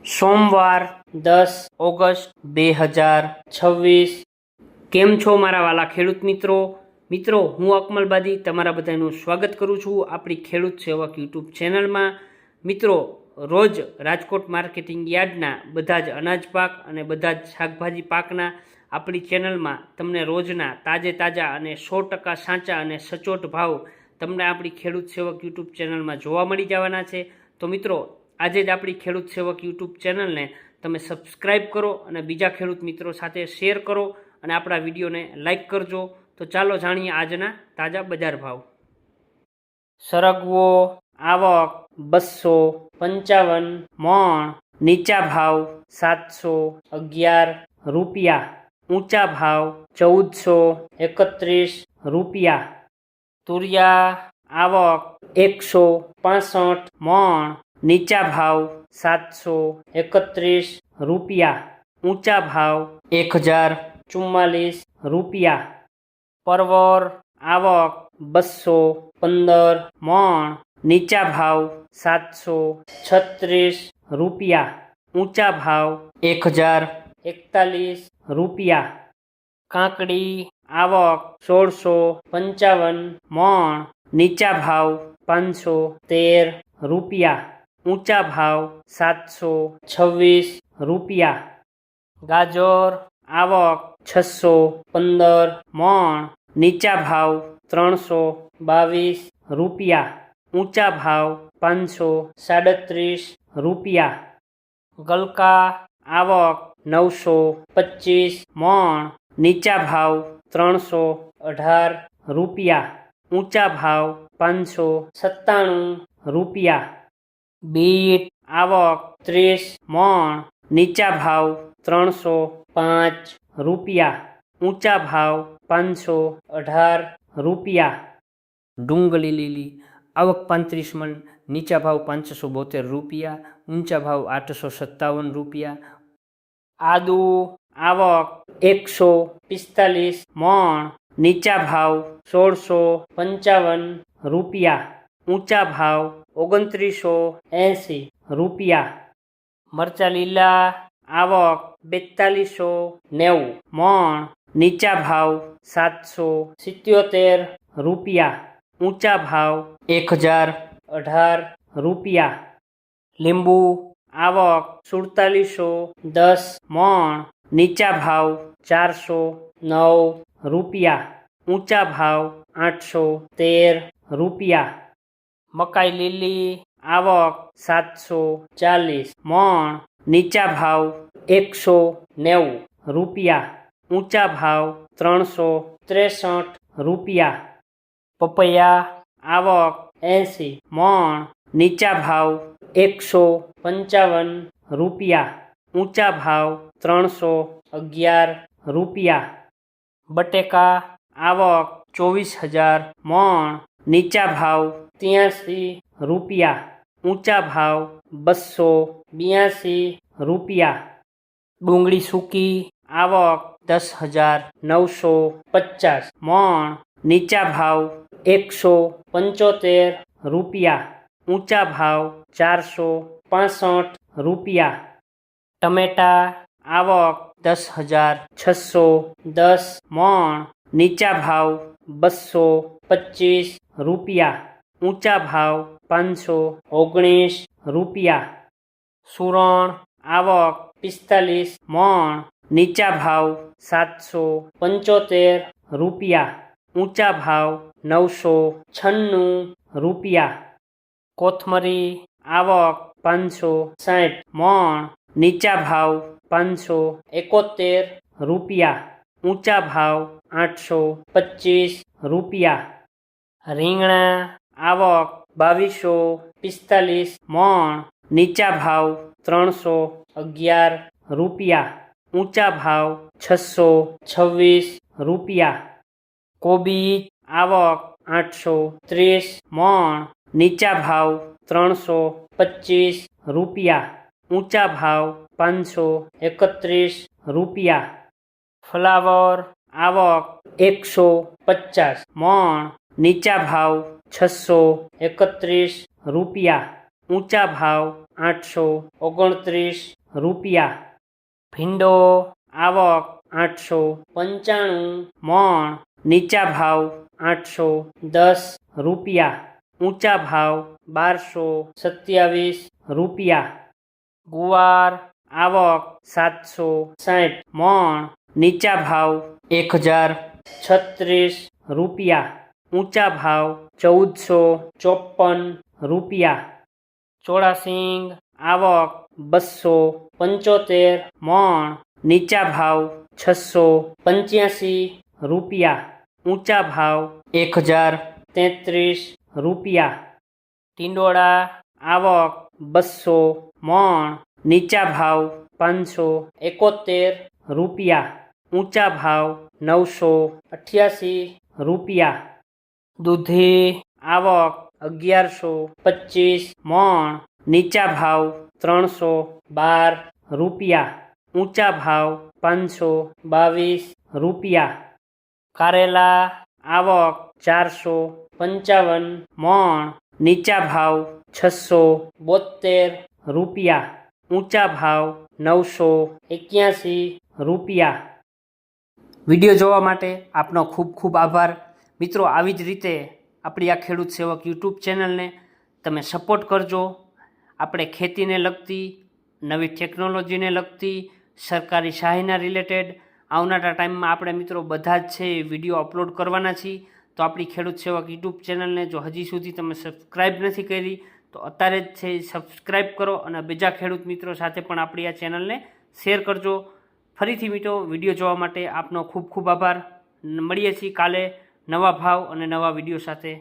સોમવાર 10 ઓગસ્ટ 2026। કેમ છો મારા વાલા ખેડૂત મિત્રો હું અકમલબાદી તમારા બધાનું સ્વાગત કરું છું આપણી ખેડૂત સેવક યુટ્યુબ ચેનલમાં। મિત્રો રોજ રાજકોટ માર્કેટિંગ યાર્ડના બધા જ અનાજ પાક અને બધા જ શાકભાજી પાકના આપણી ચેનલમાં તમને રોજના તાજા અને 100% સાચા અને સચોટ ભાવ તમને આપણી ખેડૂત સેવક યુટ્યુબ ચેનલમાં જોવા મળી જવાના છે। તો મિત્રો આજે જ આપણી ખેડૂત સેવક યુટ્યુબ ચેનલને તમે સબસ્ક્રાઈબ કરો અને બીજા ખેડૂત મિત્રો સાથે શેર કરો અને આપણા વિડીયોને લાઈક કરજો। તો ચાલો જાણીએ આજના તાજા બજાર ભાવ। સરગવો આવક 255 મણ, નીચા ભાવ 711 રૂપિયા, ઊંચા ભાવ 1431 રૂપિયા। તુરિયા આવક 165 મણ, નીચા ભાવ 731 રૂપિયા, ઊંચા ભાવ 1044 રૂપિયા। પરવર આવક 215 મણ, નીચા ભાવ 736 રૂપિયા, ઊંચા ભાવ 1041 રૂપિયા। કાકડી આવક 1655 મણ, નીચા ભાવ 513 રૂપિયા, ઊંચા ભાવ 726 રૂપિયા। ગાજર આવક 615 મણ, નીચા ભાવ 322 રૂપિયા, ઊંચા ભાવ 537 રૂપિયા। ગલકા આવક 925 મણ, નીચા ભાવ 318 રૂપિયા, ઊંચા ભાવ 597 રૂપિયા। બીટ આવક 30 મણ, નીચા ભાવ 305 રૂપિયા, ઊંચા ભાવ 518 રૂપિયા। ડુંગળી લીલી આવક 35 મણ, નીચા ભાવ 572 રૂપિયા, ઊંચા ભાવ 857 રૂપિયા। આદુ આવક 145 મણ, નીચા ભાવ 1655 રૂપિયા, ઊંચા ભાવ 2980 રૂપિયા। મરચા લીલા આવક 4290 મણ, નીચા ભાવ 777 રૂપિયા, ઊંચા ભાવ 1018 રૂપિયા। લીંબુ આવક 4710 મણ, નીચા ભાવ 409 રૂપિયા, ઊંચા ભાવ 813 રૂપિયા। મકાઈ લીલી આવક 740 મણ, નીચા ભાવ 190 રૂપિયા, ઊંચા ભાવ 363 રૂપિયા। પપૈયા આવક 80 મણ, નીચા ભાવ 155 રૂપિયા, ઊંચા ભાવ 311 રૂપિયા। બટેકા આવક 24000 મણ, નીચા ભાવ 83 રૂપિયા, ઊંચા ભાવ 282 રૂપિયા। ડુંગળી સૂકી આવક 10950 મણ, નીચા ભાવ 175 રૂપિયા, ઊંચા ભાવ 465 રૂપિયા। ટમેટા આવક 10610 મણ, નીચા ભાવ 225 રૂપિયા, ઊંચા ભાવ 519 રૂપિયા। સુરણ આવક 45 મણ, નીચા ભાવ 775 રૂપિયા, ઊંચા ભાવ 996 રૂપિયા। કોથમરી આવક 560 મણ, નીચા ભાવ 571 રૂપિયા, ઊંચા ભાવ 825 રૂપિયા। રીંગણા આવક 2245 મણ, નીચા ભાવ 311 રૂપિયા, ઊંચા ભાવ 626 રૂપિયા। કોબીજ આવક 830 મણ, નીચા ભાવ 325 રૂપિયા, ઊંચા ભાવ 531 રૂપિયા। ફ્લાવર આવક 150 મણ, નીચા ભાવ 631 રૂપિયા, ઊંચા ભાવ 829 રૂપિયા. ભીંડો આવક 895 મણ, નીચા ભાવ 810 રૂપિયા, ઊંચા ભાવ 1227 રૂપિયા. ગુવાર આવક 760 મણ, નીચા ભાવ 1036 રૂપિયા, ઊંચા ભાવ 1454 રૂપિયા. ચોળાસિંગ આવક 275 મણ, નીચા ભાવ 685 રૂપિયા, ઊંચા ભાવ 1033 રૂપિયા. ટીંડોળા આવક 200 મણ, નીચા ભાવ 571 રૂપિયા, ઊંચા ભાવ 988 રૂપિયા. દૂધી આવક 1125 મણ, નીચા ભાવ 312 રૂપિયા, ઊંચા ભાવ 522 રૂપિયા. કારેલા આવક 455 મણ, નીચા ભાવ 672 રૂપિયા, ઊંચા ભાવ 981 રૂપિયા. વિડીયો જોવા માટે આપનો ખૂબ ખૂબ આભાર. મિત્રો, આવી જ રીતે આપણી આ ખેડૂત સેવક યુટ્યુબ ચેનલને તમે સપોર્ટ કરજો. આપણે ખેતીને લગતી, નવી ટેકનોલોજીને લગતી, સરકારી સહાયના રિલેટેડ આવનારા ટાઈમમાં આપણે મિત્રો બધા જ છે એ વિડીયો અપલોડ કરવાના છીએ. તો આપણી ખેડૂત સેવક યુટ્યુબ ચેનલને જો હજી સુધી તમે સબસ્ક્રાઈબ નથી કરી તો અત્યારે જ છે સબસ્ક્રાઈબ કરો અને બીજા ખેડૂત મિત્રો સાથે પણ આપણી આ ચેનલને શેર કરજો. ફરીથી મિત્રો, વિડીયો જોવા માટે આપનો ખૂબ ખૂબ આભાર. મળીએ છીએ કાલે નવા ભાવ અને નવા વિડીયો સાથે.